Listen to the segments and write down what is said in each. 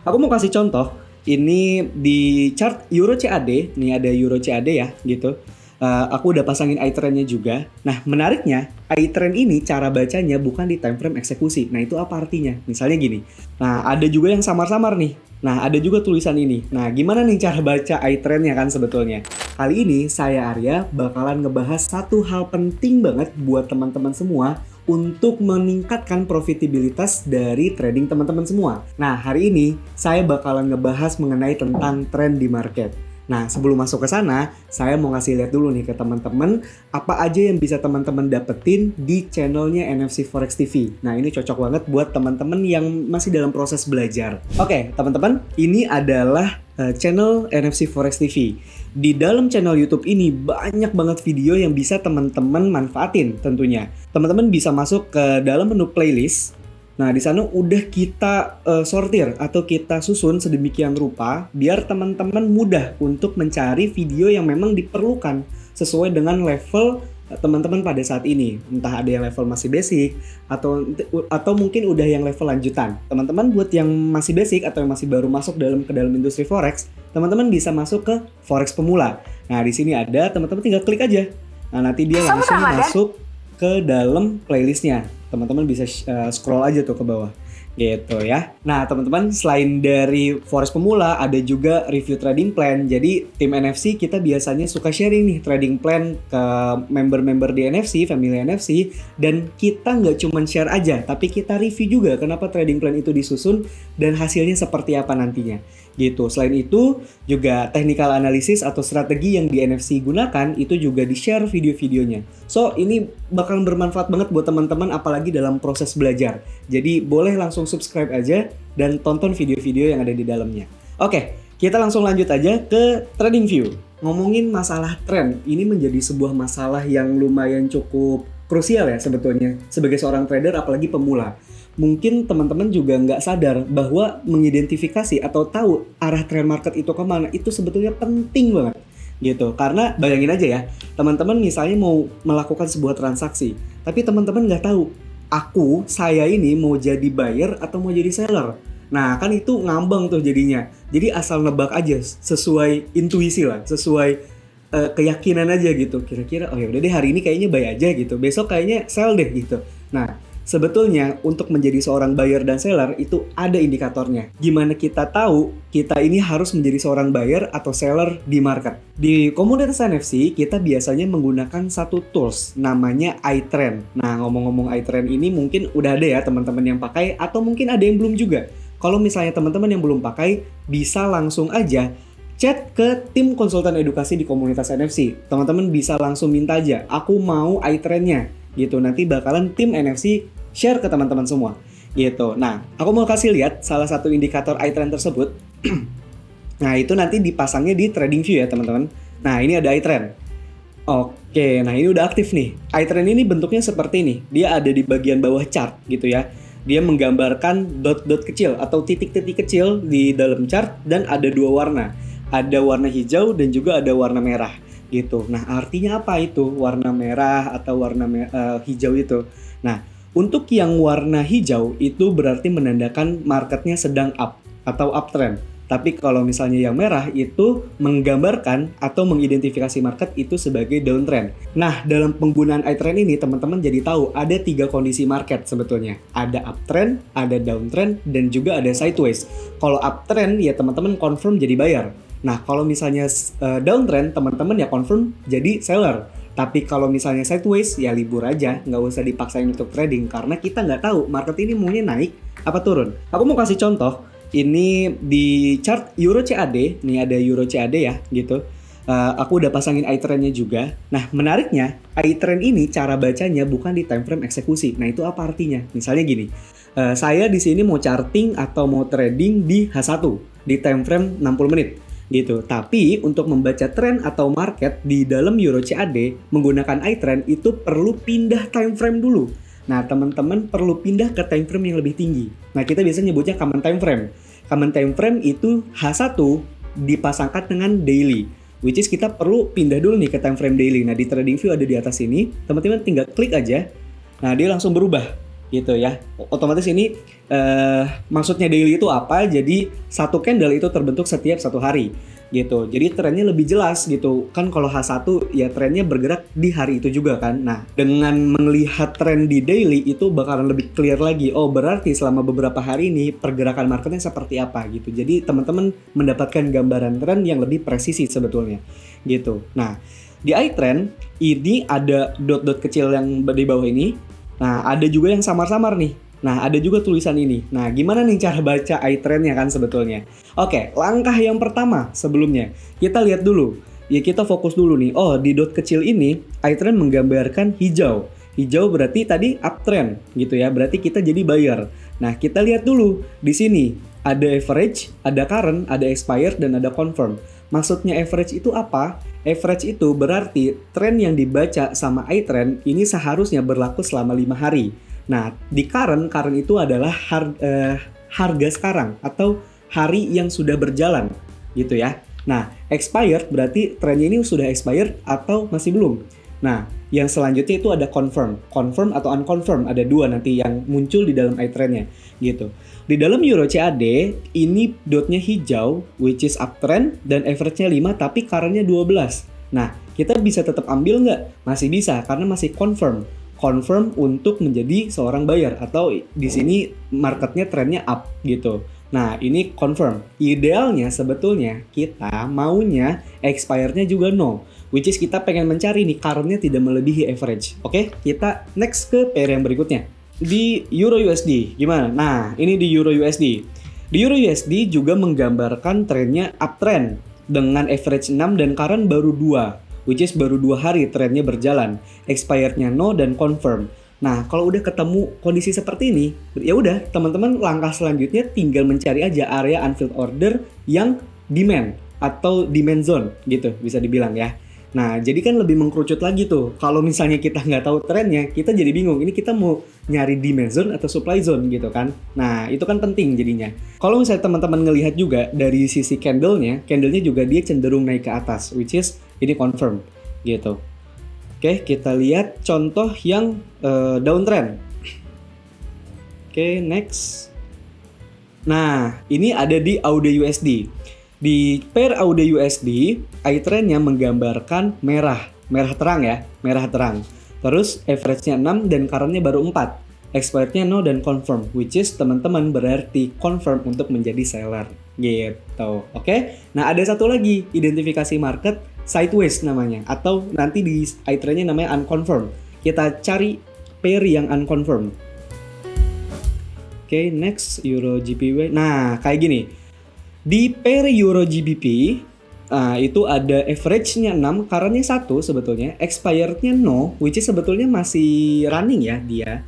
Aku mau kasih contoh, ini di chart Euro CAD, nih ada Euro CAD ya, gitu. Aku udah pasangin iTrend-nya juga. Nah, menariknya, iTrend ini cara bacanya bukan di time frame eksekusi. Nah, itu apa artinya? Misalnya gini. Nah, ada juga yang samar-samar nih. Nah, ada juga tulisan ini. Nah, gimana nih cara baca iTrend-nya kan sebetulnya? Kali ini saya Arya bakalan ngebahas satu hal penting banget buat teman-teman semua untuk meningkatkan profitabilitas dari trading teman-teman semua. Nah, hari ini saya bakalan ngebahas mengenai tentang tren di market. Nah, sebelum masuk ke sana, saya mau ngasih lihat dulu nih ke teman-teman apa aja yang bisa teman-teman dapetin di channelnya NFC Forex TV. Nah, ini cocok banget buat teman-teman yang masih dalam proses belajar. Oke, teman-teman, ini adalah channel NFC Forex TV. Di dalam channel YouTube ini banyak banget video yang bisa teman-teman manfaatin tentunya. Teman-teman bisa masuk ke dalam menu playlist. Nah, di sana udah kita sortir atau kita susun sedemikian rupa biar teman-teman mudah untuk mencari video yang memang diperlukan sesuai dengan level teman-teman pada saat ini. Entah ada yang level masih basic atau mungkin udah yang level lanjutan. Teman-teman buat yang masih basic atau yang masih baru masuk ke dalam industri forex, teman-teman bisa masuk ke forex pemula. Nah, di sini ada, teman-teman tinggal klik aja. Nah, nanti dia langsung masuk ke dalam playlistnya. Teman-teman bisa scroll aja tuh ke bawah gitu ya. Nah, teman-teman, selain dari forex pemula ada juga review trading plan. Jadi tim NFC kita biasanya suka sharing nih trading plan ke member-member di NFC, family NFC, dan kita nggak cuma share aja, tapi kita review juga kenapa trading plan itu disusun dan hasilnya seperti apa nantinya gitu. Selain itu juga technical analysis atau strategi yang di NFC gunakan itu juga di-share video-videonya. So, ini bakal bermanfaat banget buat teman-teman apalagi dalam proses belajar. Jadi boleh langsung subscribe aja dan tonton video-video yang ada di dalamnya. Oke, kita langsung lanjut aja ke TradingView. Ngomongin masalah tren, ini menjadi sebuah masalah yang lumayan cukup krusial ya sebetulnya sebagai seorang trader apalagi pemula. Mungkin teman-teman juga nggak sadar bahwa mengidentifikasi atau tahu arah trend market itu kemana itu sebetulnya penting banget gitu. Karena bayangin aja ya, teman-teman misalnya mau melakukan sebuah transaksi, tapi teman-teman nggak tahu, saya ini mau jadi buyer atau mau jadi seller. Nah, kan itu ngambang tuh jadinya. Jadi asal nebak aja sesuai intuisi lah, sesuai keyakinan aja gitu. Kira-kira oh ya udah deh hari ini kayaknya buy aja gitu. Besok kayaknya sell deh gitu. Nah, sebetulnya untuk menjadi seorang buyer dan seller itu ada indikatornya. Gimana kita tahu kita ini harus menjadi seorang buyer atau seller di market? Di komunitas NFC kita biasanya menggunakan satu tools namanya iTrend. Nah, ngomong-ngomong iTrend ini mungkin udah ada ya teman-teman yang pakai atau mungkin ada yang belum juga. Kalau misalnya teman-teman yang belum pakai bisa langsung aja chat ke tim konsultan edukasi di komunitas NFC. Teman-teman bisa langsung minta aja, aku mau iTrend-nya gitu. Nanti bakalan tim NFC share ke teman-teman semua gitu. Nah, aku mau kasih lihat salah satu indikator iTrend tersebut. Nah, itu nanti dipasangnya di TradingView ya teman-teman. Nah, ini ada iTrend. Oke, nah ini udah aktif nih. iTrend ini bentuknya seperti ini. Dia ada di bagian bawah chart gitu ya. Dia menggambarkan dot-dot kecil atau titik-titik kecil di dalam chart dan ada dua warna. Ada warna hijau dan juga ada warna merah gitu. Nah, artinya apa itu warna merah atau warna hijau itu? Nah, untuk yang warna hijau itu berarti menandakan marketnya sedang up atau uptrend. Tapi kalau misalnya yang merah itu menggambarkan atau mengidentifikasi market itu sebagai downtrend. Nah, dalam penggunaan iTrend ini teman-teman jadi tahu ada 3 kondisi market sebetulnya. Ada uptrend, ada downtrend, dan juga ada sideways. Kalau uptrend ya teman-teman confirm jadi buyer. Nah, kalau misalnya downtrend teman-teman ya confirm jadi seller. Tapi kalau misalnya sideways, ya libur aja, nggak usah dipaksain untuk trading karena kita nggak tahu market ini maunya naik apa turun. Aku mau kasih contoh, ini di chart Euro CAD, nih ada Euro CAD ya, gitu. Aku udah pasangin iTrend-nya juga. Nah, menariknya, iTrend ini cara bacanya bukan di time frame eksekusi. Nah, itu apa artinya? Misalnya gini, saya di sini mau charting atau mau trading di H1, di time frame 60 menit. Gitu. Tapi untuk membaca tren atau market di dalam Euro CAD menggunakan iTrend itu perlu pindah time frame dulu. Nah, teman-teman perlu pindah ke time frame yang lebih tinggi. Nah, kita biasanya nyebutnya common time frame. Common time frame itu H1 dipasangkan dengan daily, which is kita perlu pindah dulu nih ke time frame daily. Nah, di TradingView ada di atas ini, teman-teman tinggal klik aja. Nah, dia langsung berubah gitu ya. Otomatis ini maksudnya daily itu apa? Jadi satu candle itu terbentuk setiap satu hari gitu. Jadi trennya lebih jelas gitu. Kan kalau H1 ya trennya bergerak di hari itu juga kan. Nah, dengan melihat tren di daily itu bakalan lebih clear lagi. Oh, berarti selama beberapa hari ini pergerakan marketnya seperti apa gitu. Jadi teman-teman mendapatkan gambaran tren yang lebih presisi sebetulnya gitu. Nah, di iTrend ini ada dot-dot kecil yang di bawah ini. Nah, ada juga yang samar-samar nih. Nah, ada juga tulisan ini. Nah, gimana nih cara baca iTrend-nya kan sebetulnya? Oke, langkah yang pertama sebelumnya, kita lihat dulu. Ya, kita fokus dulu nih. Oh, di dot kecil ini, iTrend menggambarkan hijau. Hijau berarti tadi uptrend gitu ya. Berarti kita jadi buyer. Nah, kita lihat dulu. Di sini ada average, ada current, ada expired, dan ada confirm. Maksudnya average itu apa? Average itu berarti tren yang dibaca sama iTrend ini seharusnya berlaku selama 5 hari. Nah, di current itu adalah harga sekarang atau hari yang sudah berjalan gitu ya. Nah, expired berarti trennya ini sudah expired atau masih belum. Nah, yang selanjutnya itu ada confirm atau unconfirm, ada dua nanti yang muncul di dalam iTrend-nya gitu. Di dalam Euro CAD ini dotnya hijau which is uptrend dan average-nya 5 tapi current-nya 12. Nah, kita bisa tetap ambil nggak? Masih bisa karena masih confirm untuk menjadi seorang buyer atau di sini marketnya trennya up gitu. Nah, ini confirm. Idealnya sebetulnya kita maunya expirednya juga no, which is kita pengen mencari nih currentnya tidak melebihi average. Oke, kita next ke pair yang berikutnya. Di Euro USD gimana? Nah, ini di Euro USD. Di Euro USD juga menggambarkan trennya uptrend dengan average 6 dan current baru 2. Which is baru 2 hari trennya berjalan, expirednya no dan confirm. Nah, kalau udah ketemu kondisi seperti ini, ya udah teman-teman langkah selanjutnya tinggal mencari aja area unfilled order yang demand atau demand zone gitu bisa dibilang ya. Nah, jadi kan lebih mengkerucut lagi tuh. Kalau misalnya kita nggak tahu trennya, kita jadi bingung. Ini kita mau nyari demand zone atau supply zone gitu kan. Nah, itu kan penting jadinya. Kalau misalnya teman-teman ngelihat juga dari sisi candlenya juga dia cenderung naik ke atas, which is ini confirm gitu. Oke, kita lihat contoh yang downtrend. Oke, next. Nah, ini ada di AUD USD. Di pair AUD USD, iTrend-nya menggambarkan merah terang ya, merah terang. Terus average-nya 6 dan current-nya baru 4. Expired-nya no dan confirm, which is teman-teman berarti confirm untuk menjadi seller gitu. Oke. Nah, ada satu lagi identifikasi market sideways namanya atau nanti di iTrend-nya namanya unconfirmed. Kita cari pair yang unconfirmed. Oke, next Euro GBP. Nah, kayak gini. Di pair Euro GBP itu ada average-nya 6, current-nya 1 sebetulnya, expired-nya no, which is sebetulnya masih running ya dia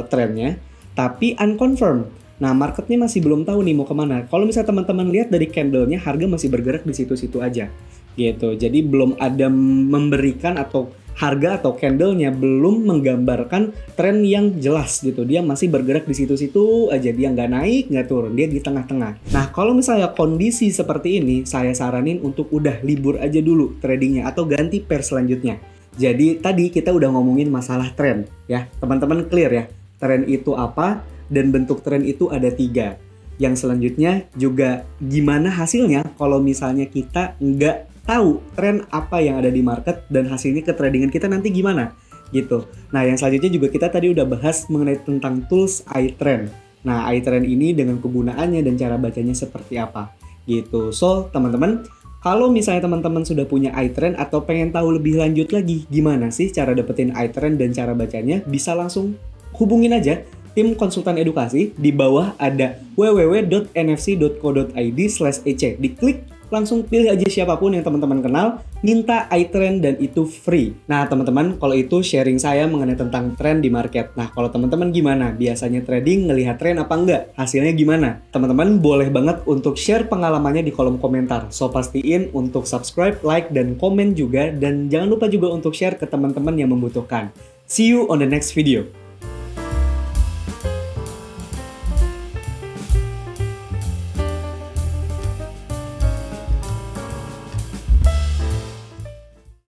trennya, tapi unconfirmed. Nah, marketnya masih belum tahu nih mau kemana. Kalau misalnya teman-teman lihat dari candle-nya, harga masih bergerak di situ-situ aja gitu. Jadi belum ada memberikan atau harga atau candle-nya belum menggambarkan tren yang jelas gitu. Dia masih bergerak di situ-situ aja, dia nggak naik, nggak turun, dia di tengah-tengah. Nah, kalau misalnya kondisi seperti ini, saya saranin untuk udah libur aja dulu tradingnya atau ganti pair selanjutnya. Jadi tadi kita udah ngomongin masalah tren ya, teman-teman clear ya. Tren itu apa dan bentuk tren itu ada 3. Yang selanjutnya juga gimana hasilnya kalau misalnya kita nggak tahu tren apa yang ada di market dan hasilnya ke tradingan kita nanti gimana gitu. Nah, yang selanjutnya juga kita tadi udah bahas mengenai tentang tools iTrend. Nah, iTrend ini dengan kegunaannya dan cara bacanya seperti apa gitu. So, teman-teman, kalau misalnya teman-teman sudah punya iTrend atau pengen tahu lebih lanjut lagi gimana sih cara dapetin iTrend dan cara bacanya, bisa langsung hubungin aja tim konsultan edukasi. Di bawah ada www.nfc.co.id/ec. Diklik, langsung pilih aja siapapun yang teman-teman kenal, minta iTrend dan itu free. Nah, teman-teman, kalau itu sharing saya mengenai tentang tren di market. Nah, kalau teman-teman gimana? Biasanya trading ngelihat tren apa enggak? Hasilnya gimana? Teman-teman boleh banget untuk share pengalamannya di kolom komentar. So, pastiin untuk subscribe, like, dan komen juga. Dan jangan lupa juga untuk share ke teman-teman yang membutuhkan. See you on the next video.